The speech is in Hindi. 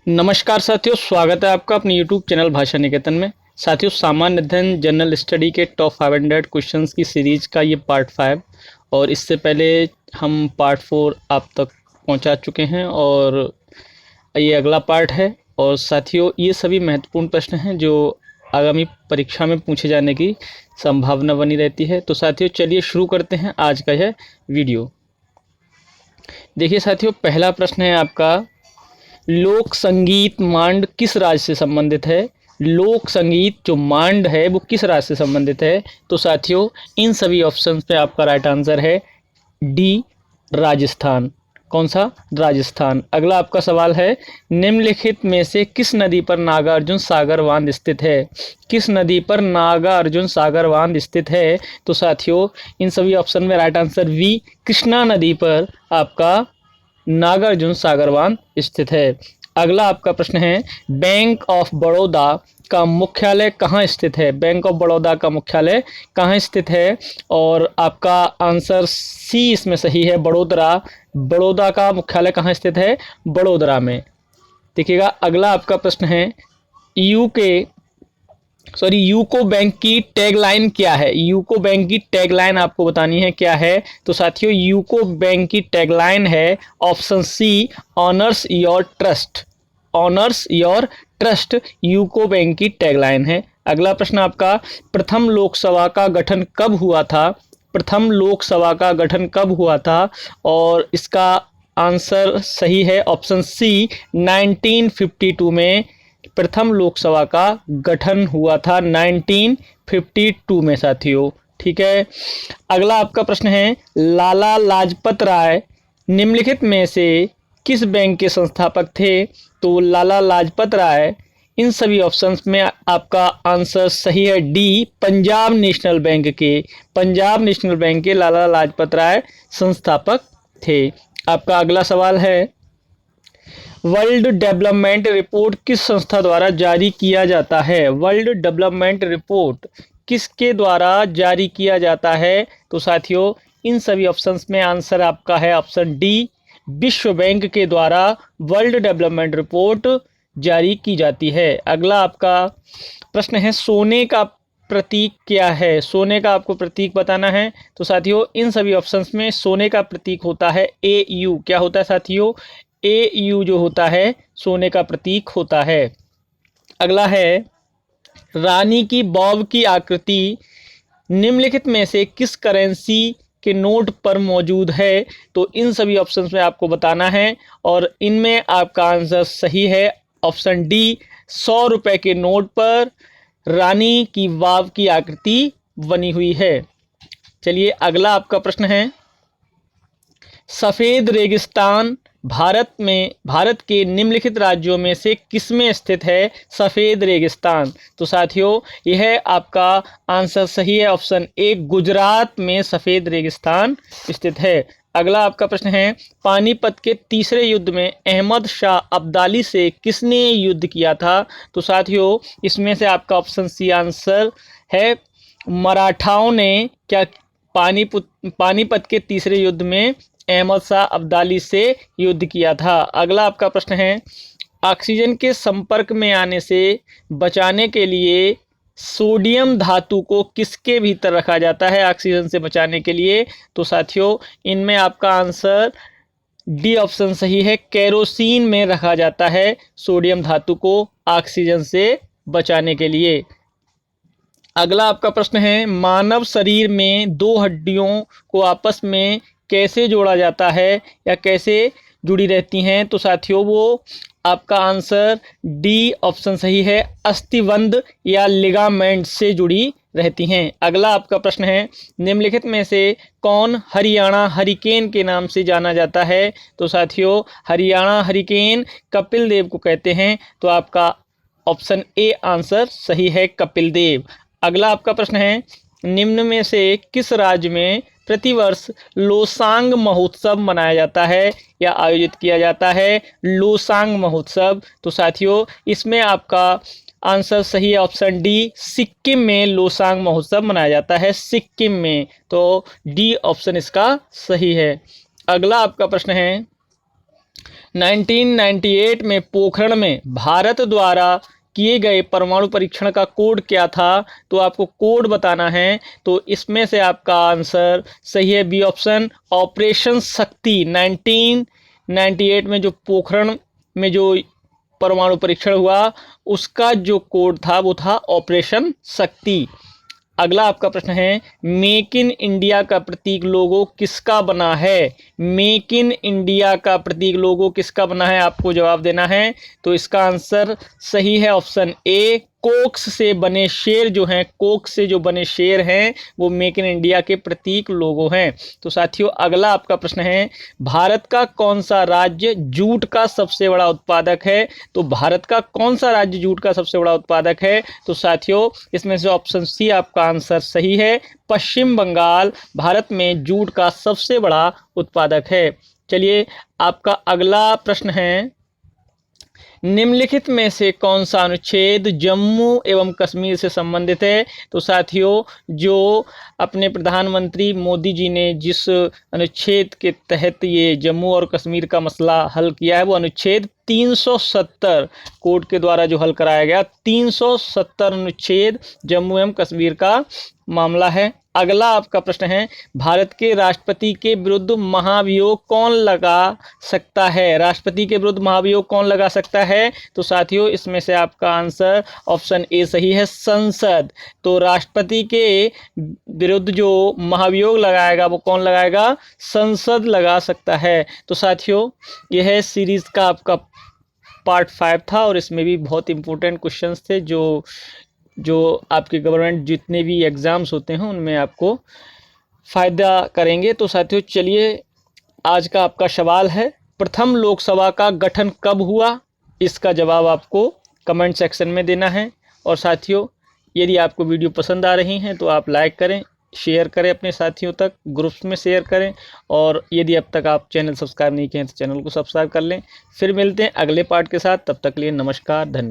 नमस्कार साथियों, स्वागत है आपका अपने YouTube चैनल भाषा निकेतन में। साथियों, सामान्य अध्ययन जनरल स्टडी के टॉप 500 क्वेश्चंस की सीरीज का ये पार्ट 5 और इससे पहले हम पार्ट 4 आप तक पहुंचा चुके हैं और ये अगला पार्ट है। और साथियों, ये सभी महत्वपूर्ण प्रश्न हैं जो आगामी परीक्षा में पूछे जाने की संभावना बनी रहती है। तो साथियों, चलिए शुरू करते हैं आज का यह वीडियो। देखिए साथियों, पहला प्रश्न है आपका, लोक संगीत मांड किस राज्य से संबंधित है। लोक संगीत जो मांड है वो किस राज्य से संबंधित है। तो साथियों, इन सभी ऑप्शंस पे आपका राइट आंसर है डी, राजस्थान। कौन सा? राजस्थान। अगला आपका सवाल है, निम्नलिखित में से किस नदी पर नागार्जुन सागर बांध स्थित है। किस नदी पर नागार्जुन सागर बांध स्थित है। तो साथियों, इन सभी ऑप्शन में राइट आंसर वी, कृष्णा नदी पर आपका नागार्जुन सागर बांध स्थित है। अगला आपका प्रश्न है, बैंक ऑफ बड़ौदा का मुख्यालय कहाँ स्थित है। बैंक ऑफ बड़ौदा का मुख्यालय कहाँ स्थित है। और आपका आंसर सी इसमें सही है, बड़ोदरा। बड़ौदा का मुख्यालय कहाँ स्थित है? बड़ोदरा में। देखिएगा, अगला आपका प्रश्न है, यूको बैंक की टैगलाइन क्या है। यूको बैंक की टैगलाइन आपको बतानी है क्या है। तो साथियों, यूको बैंक की टैगलाइन है option C, honours your trust. Honours your trust UCO bank की टैगलाइन है। अगला प्रश्न आपका, प्रथम लोकसभा का गठन कब हुआ था। प्रथम लोकसभा का गठन कब हुआ था। और इसका आंसर सही है ऑप्शन सी, 1952 में प्रथम लोकसभा का गठन हुआ था 1952 में साथियों। ठीक है। अगला आपका प्रश्न है, लाला लाजपत राय निम्नलिखित में से किस बैंक के संस्थापक थे। तो लाला लाजपत राय, इन सभी ऑप्शंस में आपका आंसर सही है डी, पंजाब नेशनल बैंक के। पंजाब नेशनल बैंक के लाला लाजपत राय संस्थापक थे। आपका अगला सवाल है, वर्ल्ड डेवलपमेंट रिपोर्ट किस संस्था द्वारा जारी किया जाता है। वर्ल्ड डेवलपमेंट रिपोर्ट किसके द्वारा जारी किया जाता है। तो साथियों, इन सभी ऑप्शंस में आंसर आपका है ऑप्शन डी, विश्व बैंक के द्वारा वर्ल्ड डेवलपमेंट रिपोर्ट जारी की जाती है। अगला आपका प्रश्न है, सोने का प्रतीक क्या है। सोने का आपको प्रतीक बताना है। तो साथियों, इन सभी ऑप्शंस में सोने का प्रतीक होता है AU। क्या होता है साथियों? AU जो होता है सोने का प्रतीक होता है। अगला है, रानी की बॉब की आकृति निम्नलिखित में से किस करेंसी के नोट पर मौजूद है। तो इन सभी ऑप्शंस में आपको बताना है और इनमें आपका आंसर सही है ऑप्शन डी, 100 रुपए के नोट पर रानी की वाव की आकृति बनी हुई है। चलिए, अगला आपका प्रश्न है, सफेद रेगिस्तान भारत के निम्नलिखित राज्यों में से किसमें स्थित है। सफेद रेगिस्तान। तो साथियों, यह आपका आंसर सही है ऑप्शन ए, गुजरात में सफेद रेगिस्तान स्थित है। अगला आपका प्रश्न है, पानीपत के तीसरे युद्ध में अहमद शाह अब्दाली से किसने युद्ध किया था। तो साथियों, इसमें से आपका ऑप्शन सी आंसर है, मराठाओं ने क्या पानीपत के तीसरे युद्ध में अहमद शाह अब्दाली से युद्ध किया था। अगला आपका प्रश्न है, ऑक्सीजन के संपर्क में आने से बचाने के लिए सोडियम धातु को किसके भीतर रखा जाता है। ऑक्सीजन से बचाने के लिए। तो साथियों, इनमें आपका आंसर डी ऑप्शन सही है, केरोसिन में रखा जाता है सोडियम धातु को ऑक्सीजन से बचाने के लिए। अगला आपका प्रश्न है, मानव शरीर में दो हड्डियों को आपस में कैसे जोड़ा जाता है या कैसे जुड़ी रहती हैं। तो साथियों, वो आपका आंसर डी ऑप्शन सही है, अस्थिबंध या लिगामेंट से जुड़ी रहती हैं। अगला आपका प्रश्न है, निम्नलिखित में से कौन हरियाणा हरिकेन के नाम से जाना जाता है। तो साथियों, हरियाणा हरिकेन कपिल देव को कहते हैं। तो आपका ऑप्शन ए आंसर सही है, कपिल देव। अगला आपका प्रश्न है, निम्न में से किस राज्य में प्रतिवर्ष लोसांग महोत्सव मनाया जाता है या आयोजित किया जाता है। लोसांग महोत्सव। तो साथियों, इसमें आपका आंसर सही है ऑप्शन डी, सिक्किम में लोसांग महोत्सव मनाया जाता है, सिक्किम में। तो डी ऑप्शन इसका सही है। अगला आपका प्रश्न है, 1998 में पोखरण में भारत द्वारा किए गए परमाणु परीक्षण का कोड क्या था? तो आपको कोड बताना है। तो इसमें से आपका आंसर सही है बी ऑप्शन, ऑपरेशन शक्ति। 1998 में जो पोखरण में जो परमाणु परीक्षण हुआ उसका जो कोड था वो था ऑपरेशन शक्ति। अगला आपका प्रश्न है, मेक इन इंडिया का प्रतीक लोगो किसका बना है? मेक इन इंडिया का प्रतीक लोगो किसका बना है, आपको जवाब देना है। तो इसका आंसर सही है ऑप्शन ए, कोक्स से बने शेर जो हैं, कोक्स से जो बने शेर हैं वो मेक इन इंडिया के प्रतीक लोगो हैं। तो साथियों अगला आपका प्रश्न है, भारत का कौन सा राज्य जूट का सबसे बड़ा उत्पादक है? तो भारत का कौन सा राज्य जूट का सबसे बड़ा उत्पादक है? तो साथियों इसमें से ऑप्शन सी आपका आंसर सही है, पश्चिम बंगाल भारत में जूट का सबसे बड़ा उत्पादक है। चलिए आपका अगला प्रश्न है, निम्नलिखित में से कौन सा अनुच्छेद जम्मू एवं कश्मीर से संबंधित है? तो साथियों जो अपने प्रधानमंत्री मोदी जी ने जिस अनुच्छेद के तहत ये जम्मू और कश्मीर का मसला हल किया है वो अनुच्छेद 370 कोर्ट के द्वारा जो हल कराया गया 370 अनुच्छेद जम्मू एवं कश्मीर का मामला है। अगला आपका प्रश्न है, भारत के राष्ट्रपति के विरुद्ध महाभियोग कौन लगा सकता है? राष्ट्रपति के विरुद्ध महाभियोग कौन लगा सकता है? तो साथियों इसमें से आपका आंसर ऑप्शन ए सही है, संसद। तो राष्ट्रपति के विरुद्ध जो महाभियोग लगाएगा वो कौन लगाएगा? संसद लगा सकता है। तो साथियों यह सीरीज का आपका पार्ट 5 था और इसमें भी बहुत इंपॉर्टेंट क्वेश्चंस थे जो आपके गवर्नमेंट जितने भी एग्ज़ाम्स होते हैं उनमें आपको फ़ायदा करेंगे। तो साथियों चलिए आज का आपका सवाल है, प्रथम लोकसभा का गठन कब हुआ? इसका जवाब आपको कमेंट सेक्शन में देना है। और साथियों यदि आपको वीडियो पसंद आ रही हैं तो आप लाइक करें, शेयर करें अपने साथियों तक, ग्रुप्स में शेयर करें और यदि अब तक आप चैनल सब्सक्राइब नहीं किए हैं तो चैनल को सब्सक्राइब कर लें। फिर मिलते हैं अगले पार्ट के साथ, तब तक के लिए नमस्कार, धन्यवाद।